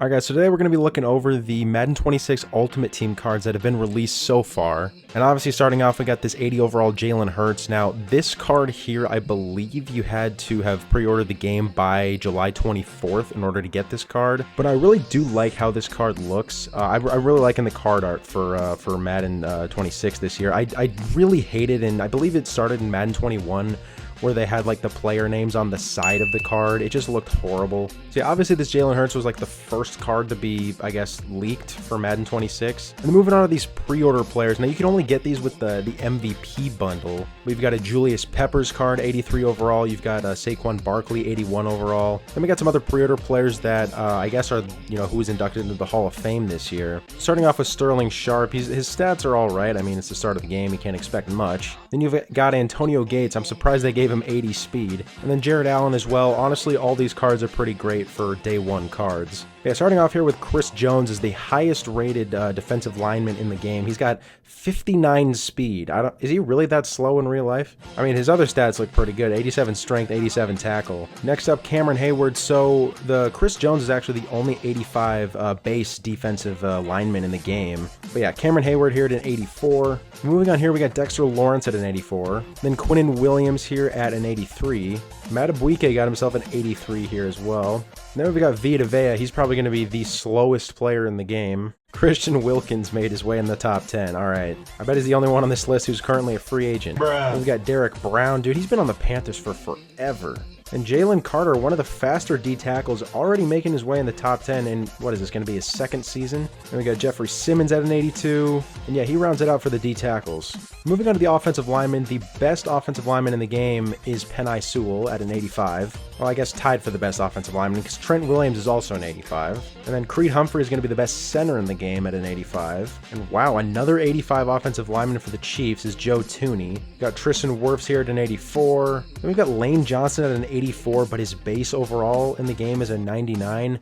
Alright guys, so today we're going to be looking over the Madden 26 Ultimate Team cards that have been released so far. And obviously starting off, we got this 80 overall Jalen Hurts. Now, this card here, I believe you had to have pre-ordered the game by July 24th in order to get this card. But I really do like how this card looks. I really like in the card art for Madden 26 this year. I really hate it, and I believe it started in Madden 21, where they had like the player names on the side of the card. It just looked horrible. So yeah, obviously this Jalen Hurts was like the first card to be, I guess, leaked for Madden 26. And then moving on to these pre-order players. Now you can only get these with the MVP bundle. We've got a Julius Peppers card, 83 overall. You've got Saquon Barkley, 81 overall. Then we got some other pre-order players that I guess are, who was inducted into the Hall of Fame this year. Starting off with Sterling Sharp. His stats are all right. I mean, it's the start of the game. You can't expect much. Then you've got Antonio Gates. I'm surprised they gave him 80 speed. And then Jared Allen as well. Honestly, all these cards are pretty great for day one cards. Yeah, starting off here with Chris Jones is the highest rated defensive lineman in the game. He's got 59 speed. Is he really that slow in real life? I mean, his other stats look pretty good. 87 strength, 87 tackle. Next up, Cameron Hayward. So the Chris Jones is actually the only 85 base defensive lineman in the game. But yeah, Cameron Hayward here at an 84. Moving on here, we got Dexter Lawrence at an 84. Then Quinnen Williams here at an 83. Madubuike got himself an 83 here as well. And then we got Vita Vea. He's probably going to be the slowest player in the game. Christian Wilkins made his way in the top 10. All right. I bet he's the only one on this list who's currently a free agent. We got Derek Brown. Dude, he's been on the Panthers for forever. And Jalen Carter, one of the faster D tackles, already making his way in the top 10 in, what is this, going to be his second season? And we got Jeffrey Simmons at an 82. And yeah, he rounds it out for the D tackles. Moving on to the offensive lineman, the best offensive lineman in the game is Penei Sewell at an 85. Well, I guess tied for the best offensive lineman because Trent Williams is also an 85. And then Creed Humphrey is going to be the best center in the game at an 85. And wow, another 85 offensive lineman for the Chiefs is Joe Thuney. We got Tristan Wirfs here at an 84. Then we've got Lane Johnson at an 84, but his base overall in the game is a 99.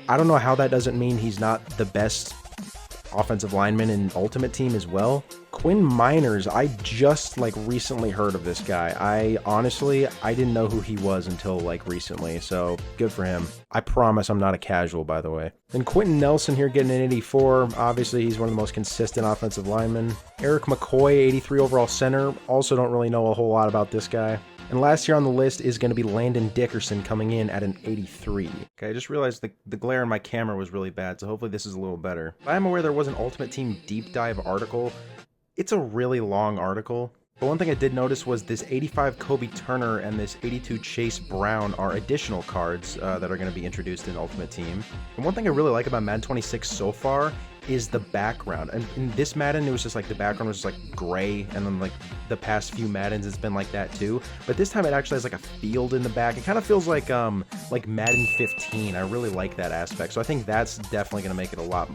I don't know how that doesn't mean he's not the best offensive lineman in Ultimate Team as well. Quinn Miners, I just recently heard of this guy. I didn't know who he was until recently, so good for him. I promise I'm not a casual, by the way. Then Quentin Nelson here getting an 84. Obviously, he's one of the most consistent offensive linemen. Eric McCoy, 83 overall center. Also don't really know a whole lot about this guy. And last here on the list is going to be Landon Dickerson coming in at an 83. Okay, I just realized the glare in my camera was really bad, so hopefully this is a little better. I am aware there was an Ultimate Team deep dive article. It's a really long article. But one thing I did notice was this 85 Kobe Turner and this 82 Chase Brown are additional cards that are going to be introduced in Ultimate Team. And one thing I really like about Madden 26 so far is the background. And in this Madden, it was just the background was just gray, and then the past few Maddens it's been like that too. But this time it actually has a field in the back. It kind of feels like Madden 15. I really like that aspect. So I think that's definitely going to make it a lot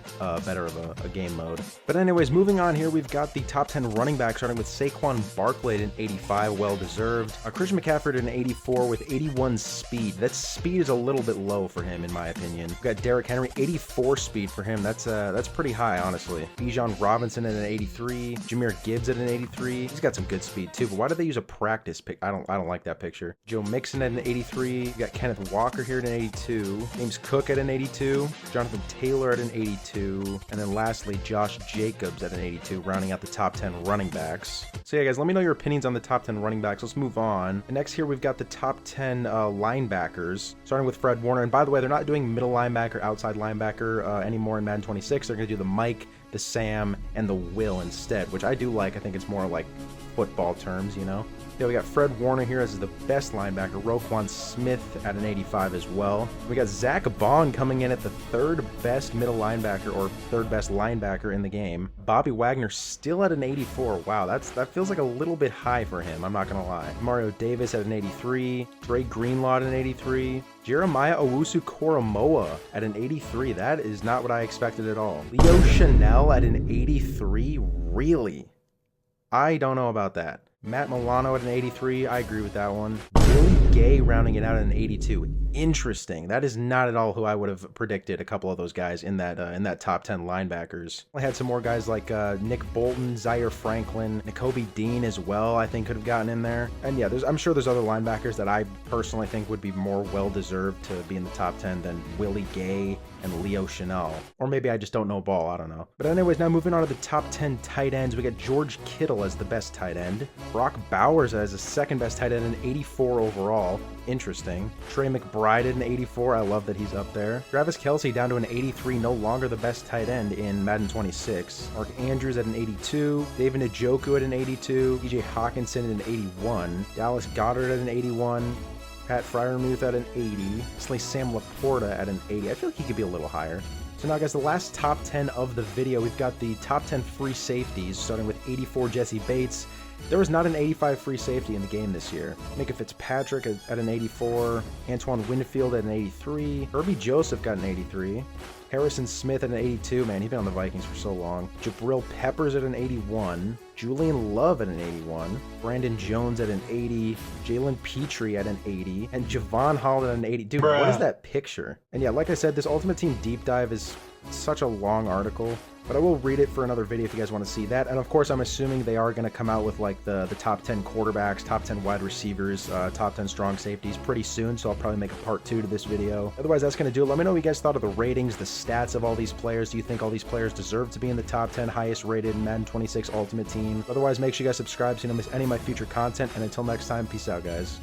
better of a game mode. But anyways, moving on here, we've got the top 10 running backs, starting with Saquon Barkley at an 85, well deserved. Christian McCaffrey at an 84 with 81 speed. That speed is a little bit low for him in my opinion. We've got Derrick Henry, 84 speed for him. That's pretty high, honestly. Bijan Robinson at an 83. Jahmyr Gibbs at an 83. He's got some good speed too, but why did they use a practice pick? I don't like that picture. Joe Mixon at an 83. You got Kenneth Walker here at an 82. James Cook at an 82. Jonathan Taylor at an 82. And then lastly, Josh Jacobs at an 82, rounding out the top 10 running backs. So yeah, guys, let me know your opinions on the top 10 running backs. Let's move on. And next here, we've got the top 10 linebackers, starting with Fred Warner. And by the way, they're not doing middle linebacker, outside linebacker anymore in Madden 26. They're going to do the Mike, the Sam, and the Will instead, which I do like. I think it's more like football terms, Yeah, we got Fred Warner here as the best linebacker. Roquan Smith at an 85 as well. We got Zach Bond coming in at the third best middle linebacker, or third best linebacker in the game. Bobby Wagner still at an 84. Wow, that feels like a little bit high for him, I'm not gonna lie. Mario Davis at an 83. Dre Greenlaw at an 83. Jeremiah Owusu-Koramoah at an 83. That is not what I expected at all. Leo Chanel at an 83. Really? I don't know about that. Matt Milano at an 83, I agree with that one. Billy Gay rounding it out at an 82. Interesting. That is not at all who I would have predicted a couple of those guys in that top 10 linebackers. I had some more guys like Nick Bolton, Zaire Franklin, Nakobe Dean as well, I think could have gotten in there. And yeah, I'm sure there's other linebackers that I personally think would be more well-deserved to be in the top 10 than Willie Gay and Leo Chenal. Or maybe I just don't know ball, I don't know. But anyways, now moving on to the top 10 tight ends, we got George Kittle as the best tight end, Brock Bowers as the second best tight end, an 84 overall. Interesting. Trey McBride at an 84. I love that he's up there. Travis Kelce down to an 83, no longer the best tight end in Madden 26. Mark Andrews at an 82. David Njoku at an 82. DJ Hawkinson at an 81. Dallas Goedert at an 81. Pat Freiermuth at an 80. Recently Sam Laporta at an 80. I feel like he could be a little higher. So now guys, the last top 10 of the video, we've got the top 10 free safeties, starting with 84 Jesse Bates. There was not an 85 free safety in the game this year. Micah Fitzpatrick at an 84. Antoine Winfield at an 83. Herbie Joseph got an 83. Harrison Smith at an 82. Man, he's been on the Vikings for so long. Jabril Peppers at an 81. Julian Love at an 81. Brandon Jones at an 80. Jalen Petrie at an 80. And Javon Holland at an 80. Dude, What is that picture? And yeah, like I said, this Ultimate Team Deep Dive is such a long article, but I will read it for another video if you guys want to see that. And of course, I'm assuming they are going to come out with like the top 10 quarterbacks, top 10 wide receivers, top 10 strong safeties pretty soon, so I'll probably make a part 2 to this video. Otherwise, that's going to do it. Let me know what you guys thought of the ratings, the stats of all these players. Do you think all these players deserve to be in the top 10 highest rated Madden 26 Ultimate Team? Otherwise, make sure you guys subscribe so you don't miss any of my future content, and until next time, peace out, guys.